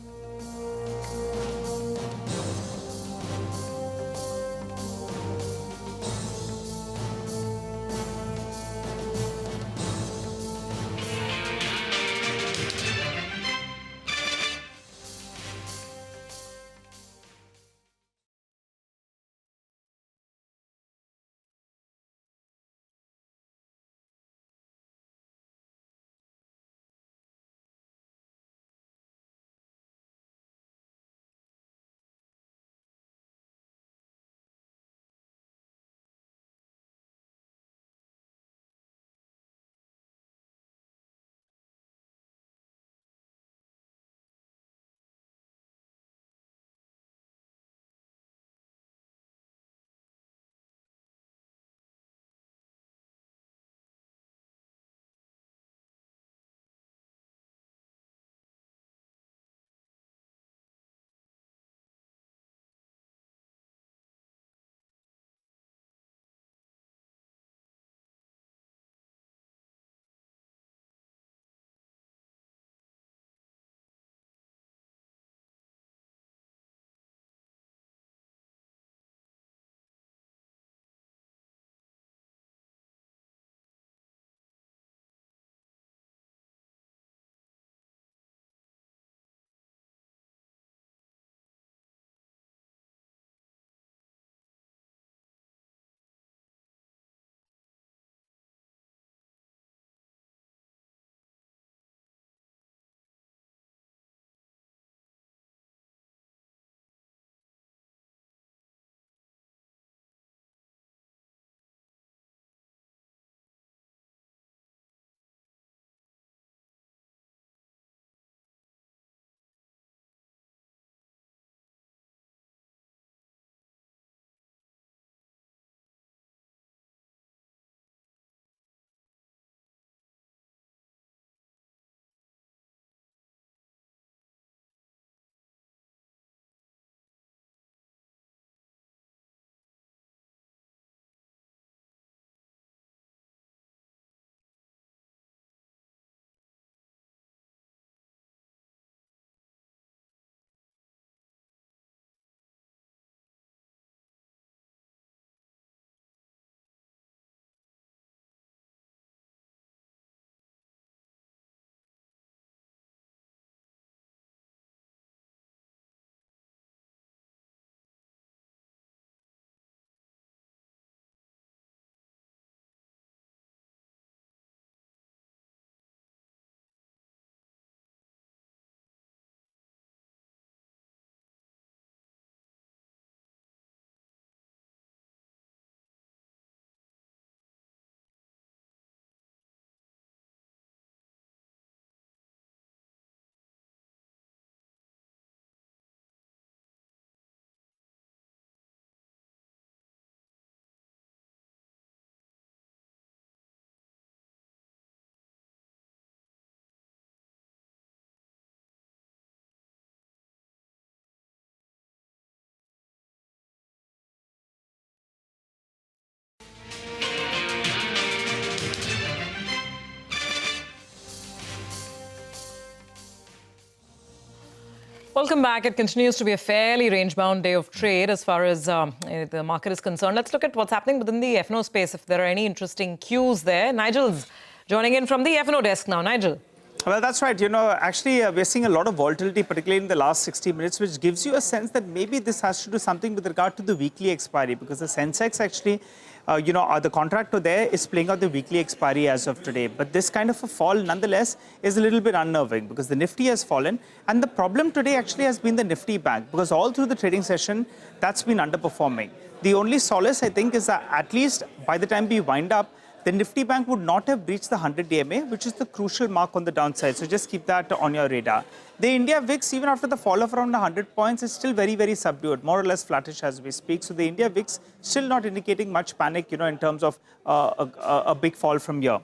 Welcome back. It continues to be a fairly range-bound day of trade as far as the market is concerned. Let's look at what's happening within the F&O space, if there are any interesting cues there. Nigel's joining in from the F&O desk now. Nigel. Well, that's right. Actually, we're seeing a lot of volatility, particularly in the last 60 minutes, which gives you a sense that maybe this has to do something with regard to the weekly expiry, because the Sensex actually, the contractor there is playing out the weekly expiry as of today. But this kind of a fall, nonetheless, is a little bit unnerving because the Nifty has fallen. And the problem today actually has been the Nifty Bank, because all through the trading session, that's been underperforming. The only solace, I think, is that at least by the time we wind up, the Nifty Bank would not have breached the 100 DMA, which is the crucial mark on the downside. So just keep that on your radar. The India VIX, even after the fall of around 100 points, is still very, very subdued, more or less flattish as we speak. So the India VIX still not indicating much panic, in terms of a big fall from here.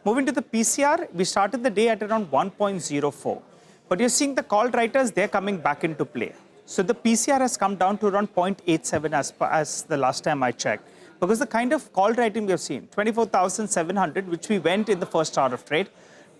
Moving to the PCR, we started the day at around 1.04. But you're seeing the call writers, they're coming back into play. So the PCR has come down to around 0.87 as the last time I checked. Because the kind of call writing we have seen, 24,700, which we went in the first hour of trade,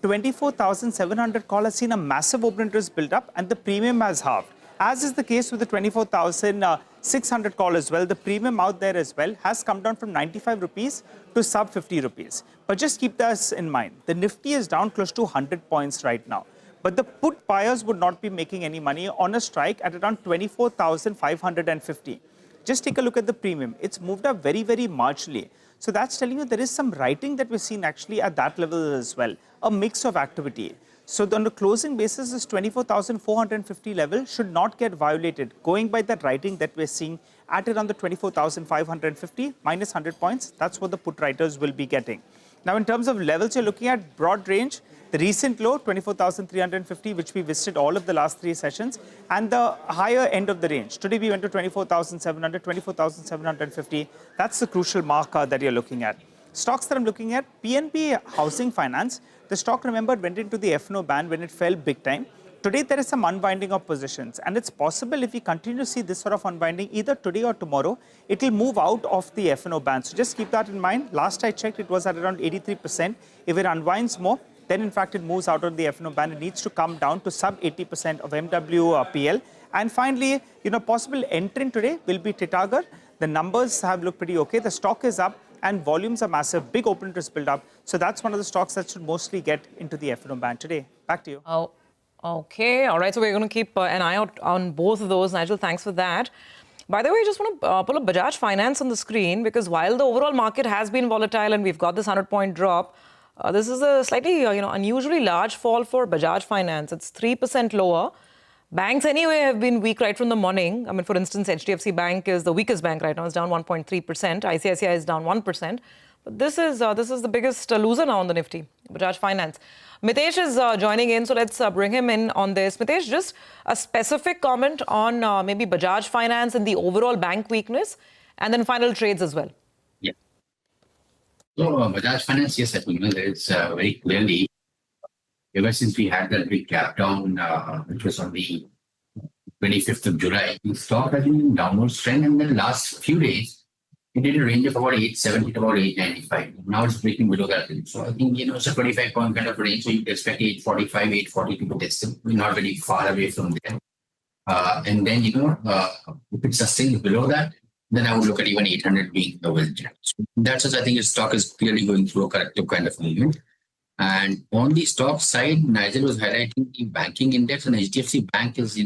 24,700 call has seen a massive open interest build up and the premium has halved. As is the case with the 24,600 call as well, the premium out there as well has come down from 95 rupees to sub 50 rupees. But just keep this in mind. The Nifty is down close to 100 points right now. But the put buyers would not be making any money on a strike at around 24,550. Just take a look at the premium. It's moved up very, very marginally. So that's telling you there is some writing that we're seeing actually at that level as well. A mix of activity. So on the closing basis, this 24,450 level should not get violated. Going by that writing that we're seeing at around the 24,550 minus 100 points, that's what the put writers will be getting. Now, in terms of levels, you're looking at broad range. The recent low, 24,350, which we visited all of the last 3 sessions, and the higher end of the range. Today, we went to 24,700, 24,750. That's the crucial marker that you're looking at. Stocks that I'm looking at, PNB Housing Finance. The stock, remember, went into the F&O ban when it fell big time. Today, there is some unwinding of positions, and it's possible if we continue to see this sort of unwinding either today or tomorrow, it will move out of the F&O ban. So just keep that in mind. Last I checked, it was at around 83%. If it unwinds more, then in fact it moves out of the F&O ban. It needs to come down to sub 80% of MWPL. And finally, possible entrant today will be Titagar. The numbers have looked pretty okay. The stock is up and volumes are massive, big open interest build up. So that's one of the stocks that should mostly get into the F&O ban today. Back to you. Oh, okay. All right. So we're going to keep an eye out on both of those. Nigel, thanks for that. By the way, I just want to pull up Bajaj Finance on the screen, because while the overall market has been volatile and we've got this 100-point drop, this is a slightly, unusually large fall for Bajaj Finance. It's 3% lower. Banks anyway have been weak right from the morning. I mean, for instance, HDFC Bank is the weakest bank right now. It's down 1.3%. ICICI is down 1%. But this is the biggest loser now on the Nifty, Bajaj Finance. Mitesh is joining in, so let's bring him in on this. Mitesh, just a specific comment on maybe Bajaj Finance and the overall bank weakness, and then final trades as well. Yeah. So Bajaj Finance, yes, I think there is very clearly, ever since we had that big gap down, which was on the 25th of July, the stock has been in downward trend, and then last few days, it did a range of about 870 to about 895. Now it's breaking below that. So I think, it's a 25-point kind of range. So you can expect 845, 842 to test it. We're not very far away from there. And then, if it sustains below that, then I would look at even 800 being the well checked. So that's just, I think, the stock is clearly going through a corrective kind of movement. And on the stock side, Nigel was highlighting the banking index, and HDFC Bank is,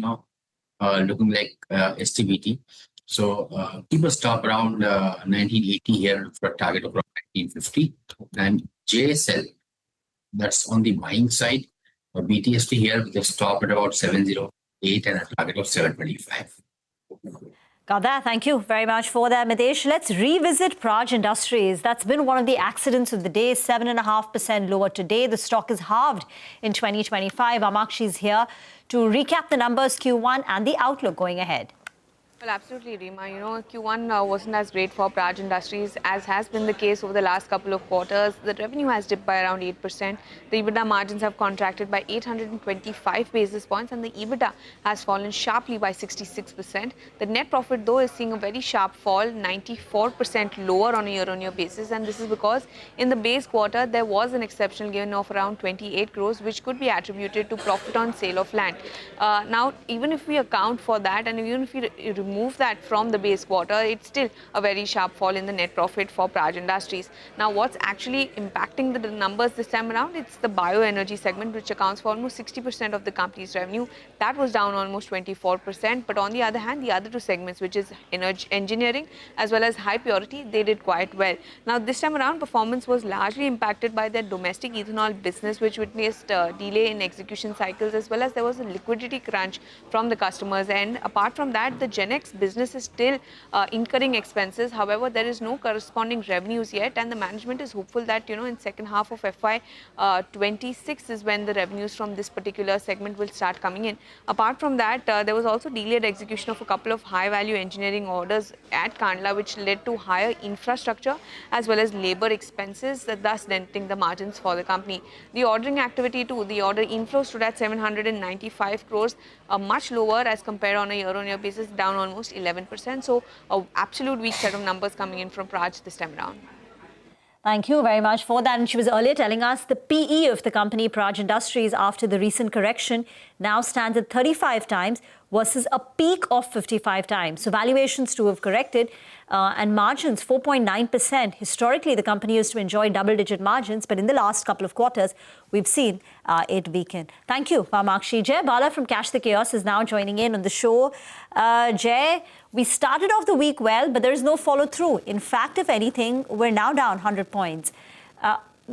looking like STBT. So keep a stop around 1980 here for a target of around 1950. And JSL, that's on the buying side. BTST here with a stop at about 708 and a target of 725. Got that. Thank you very much for that, Mitesh. Let's revisit Praj Industries. That's been one of the accidents of the day, 7.5% lower today. The stock is halved in 2025. Amakshi's here to recap the numbers Q1 and the outlook going ahead. Well, absolutely, Reema. Q1 wasn't as great for Praj Industries as has been the case over the last couple of quarters. The revenue has dipped by around 8%. The EBITDA margins have contracted by 825 basis points and the EBITDA has fallen sharply by 66%. The net profit, though, is seeing a very sharp fall, 94% lower on a year-on-year basis. And this is because in the base quarter, there was an exceptional gain of around 28 crores, which could be attributed to profit on sale of land. Now, even if we account for that and even if we remove that from the base quarter, it's still a very sharp fall in the net profit for Praj Industries. Now, what's actually impacting the numbers this time around? It's the bioenergy segment, which accounts for almost 60% of the company's revenue. That was down almost 24%. But on the other hand, the other two segments, which is energy engineering as well as high purity, they did quite well. Now, this time around, performance was largely impacted by their domestic ethanol business, which witnessed delay in execution cycles, as well as there was a liquidity crunch from the customers. And apart from that, the Genex business is still incurring expenses. However, there is no corresponding revenues yet, and the management is hopeful that in second half of FY26 is when the revenues from this particular segment will start coming in. Apart from that, there was also delayed execution of a couple of high-value engineering orders at Kandla, which led to higher infrastructure as well as labor expenses, thus denting the margins for the company. The ordering activity too, the order inflow stood at 795 crores, much lower as compared on a year-on-year basis, down almost 11%. So, an absolute weak set of numbers coming in from Praj this time around. Thank you very much for that. And she was earlier telling us the PE of the company Praj Industries after the recent correction now stands at 35 times versus a peak of 55 times. So valuations too have corrected and margins 4.9%. Historically, the company used to enjoy double-digit margins, but in the last couple of quarters, we've seen it weaken. Thank you, Pamakshi. Jay Bala from Cash the Chaos is now joining in on the show. Jay, we started off the week well, but there is no follow-through. In fact, if anything, we're now down 100 points.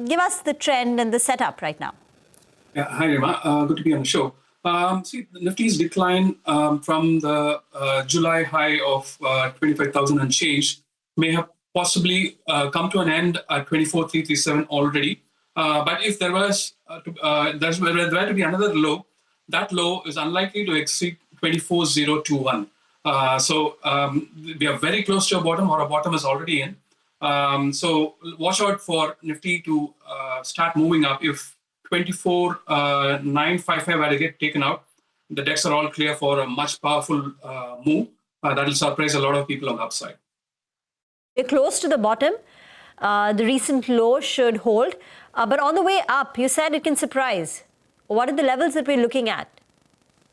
Give us the trend and the setup right now. Yeah, hi, Rima. Good to be on the show. See, the Nifty's decline from the July high of 25,000 and change may have possibly come to an end at 24,337 already. But if there was to be another low, that low is unlikely to exceed 24,021. So we are very close to a bottom, or a bottom is already in. So watch out for Nifty to start moving up. If 24,955 were to get taken out, the decks are all clear for a much powerful move that will surprise a lot of people on the upside. We're close to the bottom. The recent low should hold. But on the way up, you said it can surprise. What are the levels that we're looking at?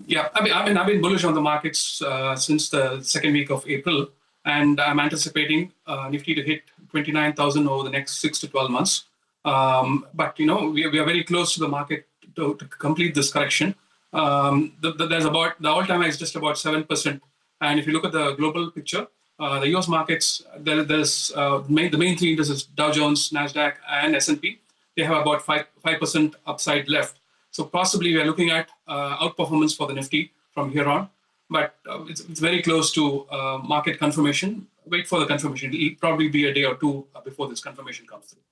Yeah, I've been bullish on the markets since the second week of April, and I'm anticipating Nifty to hit 29,000 over the next 6 to 12 months. But we are very close to the market to complete this correction. There's about the all-time high is just about 7%, and if you look at the global picture, the U.S. markets, there's the main three indices: Dow Jones, Nasdaq, and S&P. They have about 5% upside left. So possibly we are looking at outperformance for the Nifty from here on, but it's very close to market confirmation. Wait for the confirmation. It'll probably be a day or two before this confirmation comes through.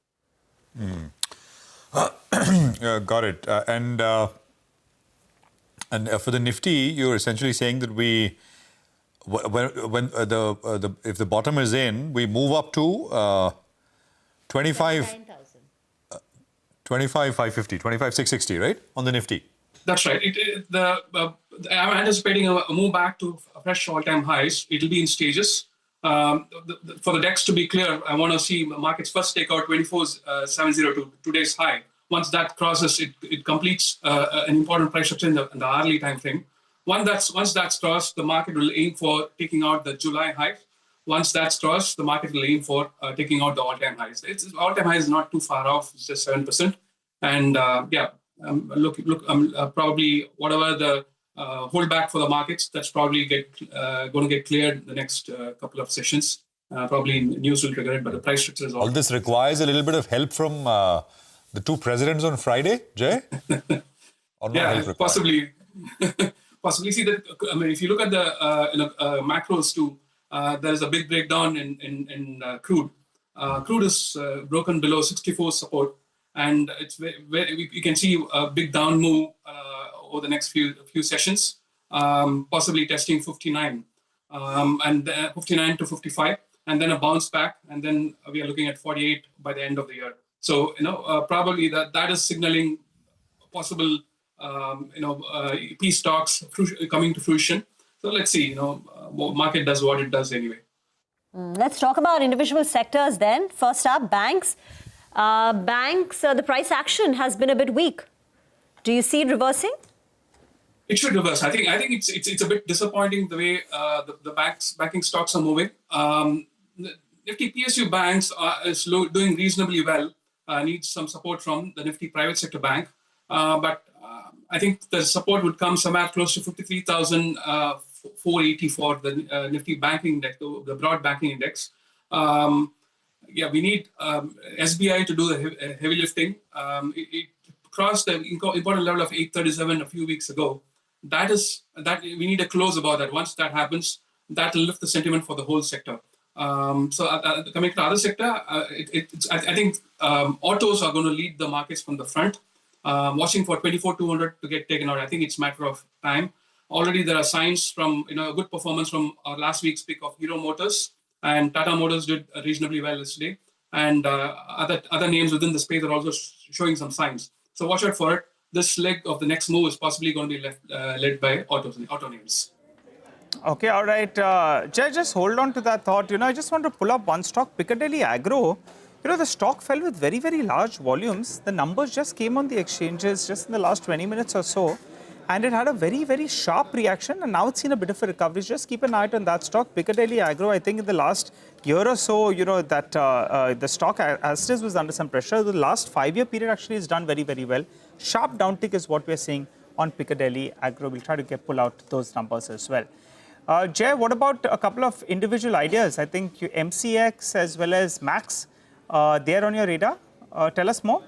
Got it. And for the Nifty, you're essentially saying that if the bottom is in, we move up to 25,550, 25,660, right, on the Nifty? That's right. I'm anticipating a move back to fresh all-time highs. It'll be in stages. For the DEX to be clear, I want to see markets first take out 24,702, today's high. Once that crosses, it completes an important price structure in the hourly time frame. Once that's crossed, the market will aim for taking out the July high. Once that's crossed, the market will aim for taking out the all-time highs. All-time high is not too far off; it's just 7%. And probably whatever the holdback for the markets, that's probably going to get cleared the next couple of sessions. Probably news will trigger it, but the price structure is all. All this requires a little bit of help from the two presidents on Friday, Jay? Yeah, possibly. Possibly. See that. If you look at the macros too, there is a big breakdown in crude. Crude is broken below 64 support, and it's you can see a big down move over the next few sessions, possibly testing 59. and 59 to 55, and then a bounce back, and then we are looking at 48 by the end of the year. So, probably that is signaling possible, peace talks coming to fruition. So let's see, market does what it does anyway. Let's talk about individual sectors then. First up, banks. The price action has been a bit weak. Do you see it reversing? It should reverse. I think it's a bit disappointing the way the banking stocks are moving. Nifty PSU banks is doing reasonably well. Needs some support from the Nifty private sector bank, but I think the support would come somewhere close to 53,480 for the Nifty banking index, the broad banking index. We need SBI to do the heavy lifting. It crossed the important level of 837 a few weeks ago. That we need a close about that. Once that happens, that will lift the sentiment for the whole sector. Coming to the other sector, I think autos are going to lead the markets from the front. Watching for 24,200 to get taken out. I think it's a matter of time. Already there are signs from a good performance from our last week's pick of Hero Motors, and Tata Motors did reasonably well yesterday. And other names within the space are also showing some signs. So watch out for it. This leg of the next move is possibly going to be led by auto names. Okay, all right. Jay, just hold on to that thought. I just want to pull up one stock, Piccadilly Agro. The stock fell with very, very large volumes. The numbers just came on the exchanges just in the last 20 minutes or so. And it had a very, very sharp reaction. And now it's seen a bit of a recovery. Just keep an eye out on that stock. Piccadilly Agro, I think in the last year or so, that the stock as it is was under some pressure. The last 5-year period actually has done very, very well. Sharp downtick is what we're seeing on Piccadilly Agro. We'll try to pull out those numbers as well. Jay, what about a couple of individual ideas? I think MCX as well as Max, they're on your radar. Tell us more.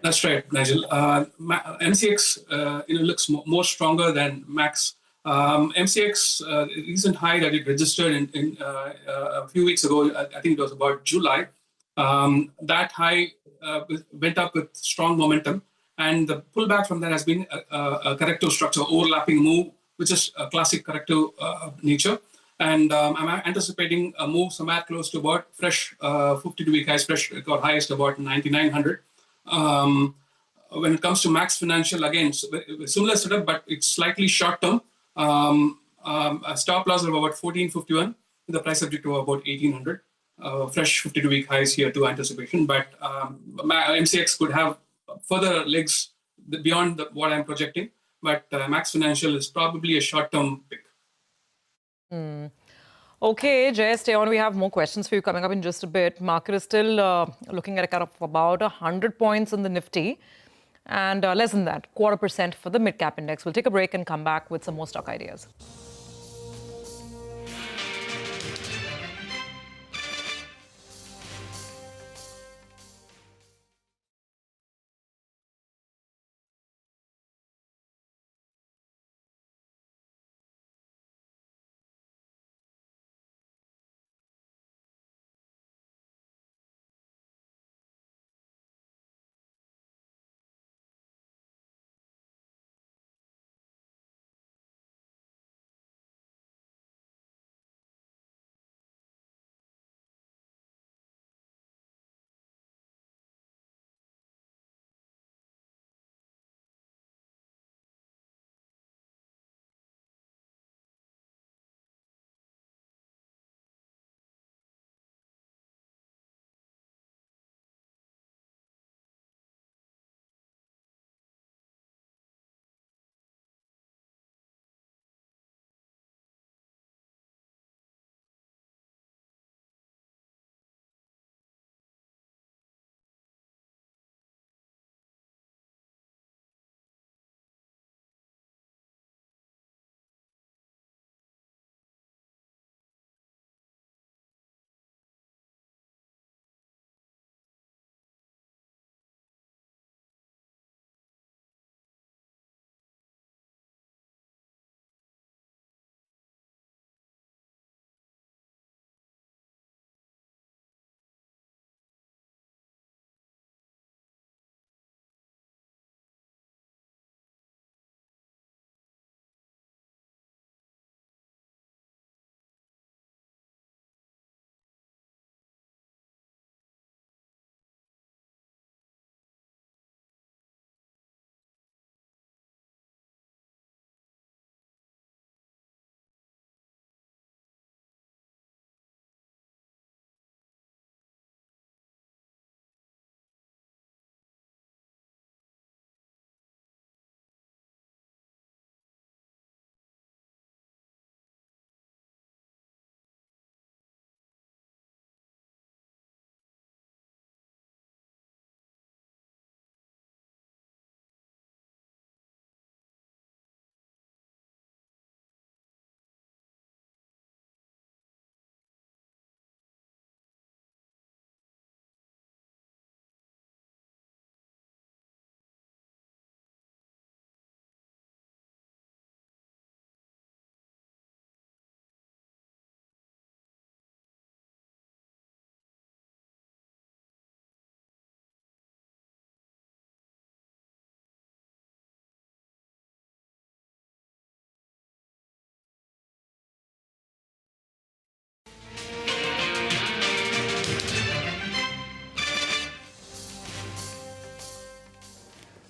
That's right, Nigel. MCX looks more stronger than Max. MCX recent high that it registered in a few weeks ago, I think it was about July. That high went up with strong momentum, and the pullback from that has been a corrective structure, overlapping move, which is a classic corrective nature. And I'm anticipating a move somewhere close to about fresh 52-week highs, fresh record highest about 9,900. When it comes to Max Financial, again, similar setup, but it's slightly short term. A stop loss of about 1451, with the price subject to about 1800. Fresh 52-week highs here to anticipation, but MCX could have further legs beyond what I'm projecting. But Max Financial is probably a short-term pick. Okay, Jay, stay on. We have more questions for you coming up in just a bit. Market is still looking at a cut of about 100 points in the Nifty and less than that, 0.25% for the mid-cap index. We'll take a break and come back with some more stock ideas.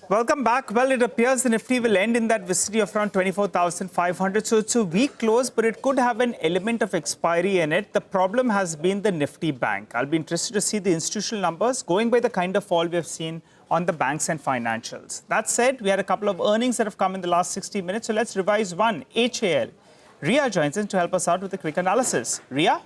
Welcome back. Well, it appears the Nifty will end in that vicinity of around 24,500. So it's a weak close, but it could have an element of expiry in it. The problem has been the Nifty Bank. I'll be interested to see the institutional numbers going by the kind of fall we have seen on the banks and financials. That said, we had a couple of earnings that have come in the last 60 minutes. So let's revise one. HAL. Ria joins in to help us out with a quick analysis. Ria?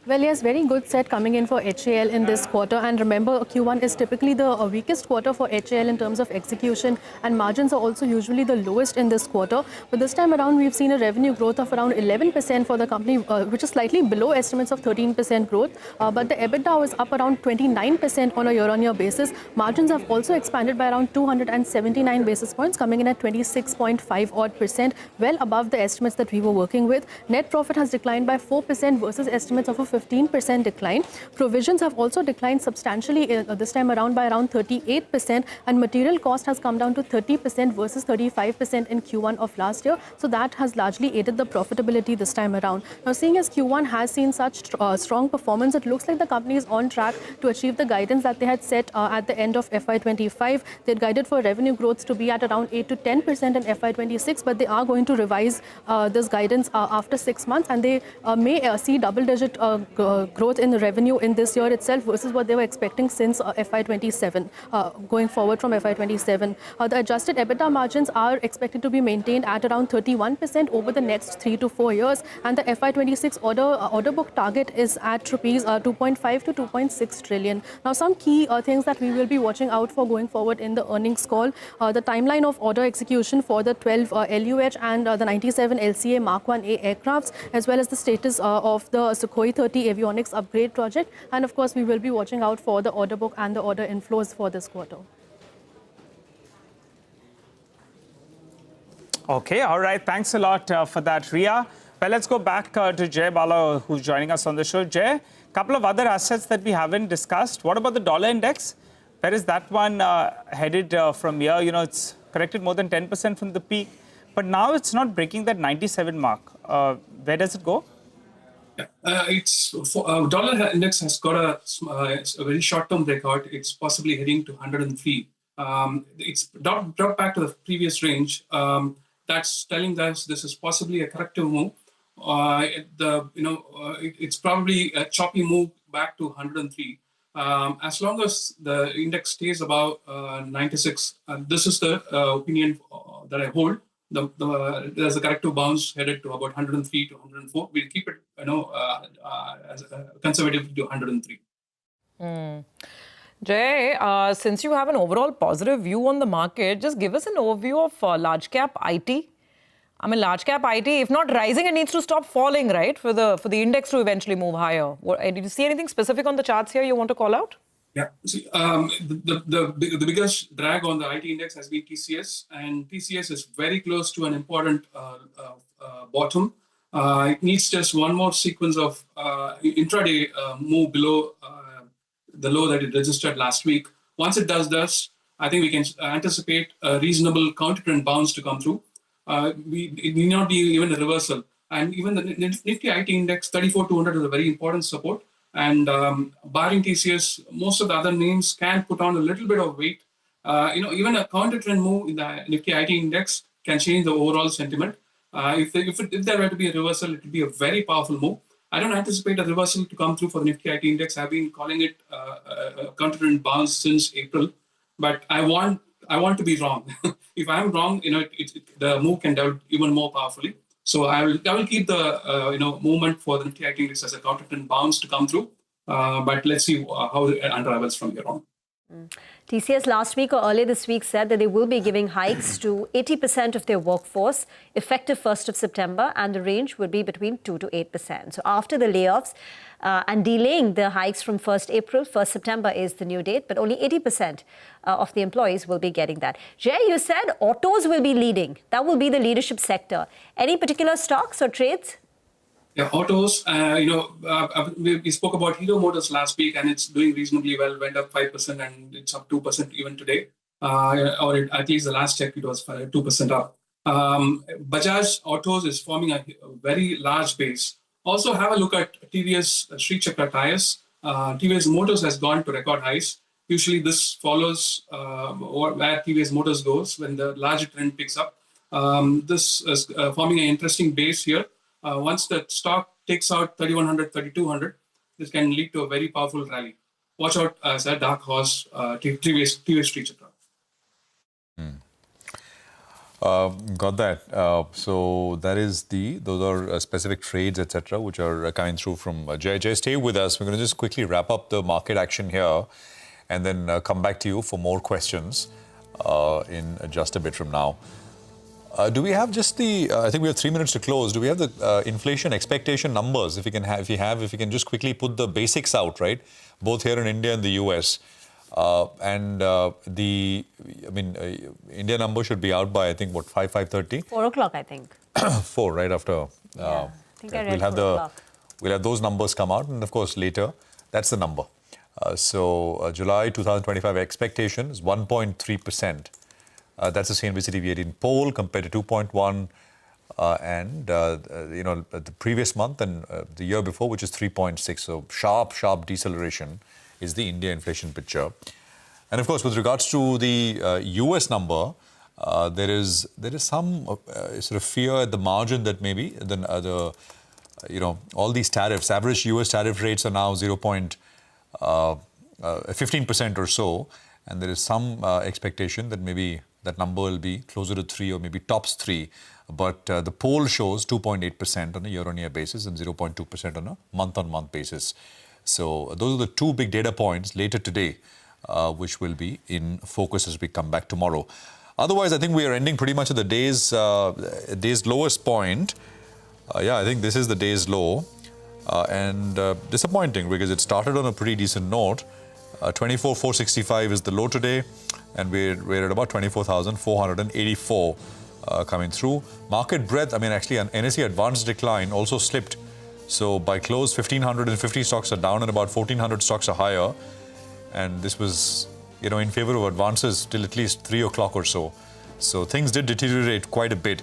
Well, yes, very good set coming in for HAL in this quarter. And remember, Q1 is typically the weakest quarter for HAL in terms of execution, and margins are also usually the lowest in this quarter. But this time around, we've seen a revenue growth of around 11% for the company, which is slightly below estimates of 13% growth. But the EBITDA was up around 29% on a year-on-year basis. Margins have also expanded by around 279 basis points, coming in at 26.5% well above the estimates that we were working with. Net profit has declined by 4% versus estimates of a 15% decline. Provisions have also declined substantially this time around by around 38%, and material cost has come down to 30% versus 35% in Q1 of last year. So that has largely aided the profitability this time around. Now, seeing as Q1 has seen such strong performance, it looks like the company is on track to achieve the guidance that they had set at the end of FY25. They had guided for revenue growth to be at around 8 to 10% in FY26, but they are going to revise this guidance after 6 months, and they may see double-digit growth in the revenue in this year itself versus what they were expecting since FY27, going forward from FY27. The adjusted EBITDA margins are expected to be maintained at around 31% over the next 3 to 4 years, and the FY26 order book target is at rupees 2.5 to 2.6 trillion. Now, some key things that we will be watching out for going forward in the earnings call: the timeline of order execution for the 12 LUH and the 97 LCA Mark 1A aircrafts, as well as the status of the Sukhoi 30 avionics upgrade project. And of course, we will be watching out for the order book and the order inflows for this quarter. Okay, all right. Thanks a lot for that, Ria. Well, let's go back to Jay Bala, who's joining us on the show. Jay, a couple of other assets that we haven't discussed. What about the dollar index? Where is that one headed from here? You know, it's corrected more than 10% from the peak, but now it's not breaking that 97 mark. Where does it go? It's dollar index has got a very short-term breakout. It's possibly heading to 103. It's dropped back to the previous range. That's telling us this is possibly a corrective move. It's probably a choppy move back to 103. As long as the index stays above 96, this is the opinion that I hold. There's a corrective bounce headed to about 103 to 104. We'll keep it, as conservative to 103. Jay, since you have an overall positive view on the market, just give us an overview of large cap IT. I mean, large cap IT, if not rising, it needs to stop falling, right? For the index to eventually move higher. Did you see anything specific on the charts here you want to call out? Yeah, see, the biggest drag on the IT index has been TCS, and TCS is very close to an important bottom. It needs just one more sequence of intraday move below the low that it registered last week. Once it does this, I think we can anticipate a reasonable counter-trend bounce to come through. It need not be even a reversal. And even the Nifty IT index 34,200 is a very important support. And barring TCS, most of the other names can put on a little bit of weight. Even a counter-trend move in the Nifty IT index can change the overall sentiment. If there were to be a reversal, it would be a very powerful move. I don't anticipate a reversal to come through for the Nifty IT index. I've been calling it a counter-trend bounce since April, but I want to be wrong. If I'm wrong, the move can develop even more powerfully. So I will keep the movement for the Nifty IT index as a counter-trend bounce to come through. But let's see how it unravels from here on. TCS last week or earlier this week said that they will be giving hikes to 80% of their workforce effective 1st of September, and the range would be between 2 to 8%. So after the layoffs and delaying the hikes from 1st April, 1st September is the new date, but only 80% of the employees will be getting that. Jay, you said autos will be leading. That will be the leadership sector. Any particular stocks or trades? Yeah, autos, we spoke about Hero Motors last week, and it's doing reasonably well, went up 5% and it's up 2% even today. At least the last check, it was 2% up. Bajaj Autos is forming a very large base. Also have a look at TVS Sri Chakra tires. TVS Motors has gone to record highs. Usually this follows where TVS Motors goes when the larger trend picks up. This is forming an interesting base here. Once the stock takes out 3100, 3200, this can lead to a very powerful rally. Watch out as a dark horse, TVS Street. Got that. So that is those are specific trades, etc., which are coming through from Jay. Jay, stay with us. We're going to just quickly wrap up the market action here and then come back to you for more questions in just a bit from now. Do we have just I think we have 3 minutes to close. Do we have the inflation expectation numbers? If you can just quickly put the basics out, right? Both here in India and the US. India number should be out by, I think, 5:30? 4 o'clock, I think. 4, right after. I think I read 4 o'clock. We'll have those numbers come out, and of course later, that's the number. July 2025 expectation is 1.3%. That's the CNBC-TV18 poll compared to 2.1, the previous month and the year before, which is 3.6. So sharp deceleration is the India inflation picture. And of course, with regards to the US number, there is some sort of fear at the margin that maybe all these tariffs, average US tariff rates are now 15% or so, and there is some expectation that maybe that number will be closer to 3 or maybe tops 3. But the poll shows 2.8% on a year-on-year basis and 0.2% on a month-on-month basis. So those are the two big data points later today, which will be in focus as we come back tomorrow. Otherwise, I think we are ending pretty much at the day's lowest point. I think this is the day's low. And disappointing because it started on a pretty decent note. 24,465 is the low today. And we're at about 24,484 coming through. Market breadth, actually an NSE advanced decline also slipped. So by close, 1,550 stocks are down and about 1,400 stocks are higher. And this was, in favor of advances till at least 3 o'clock or so. So things did deteriorate quite a bit.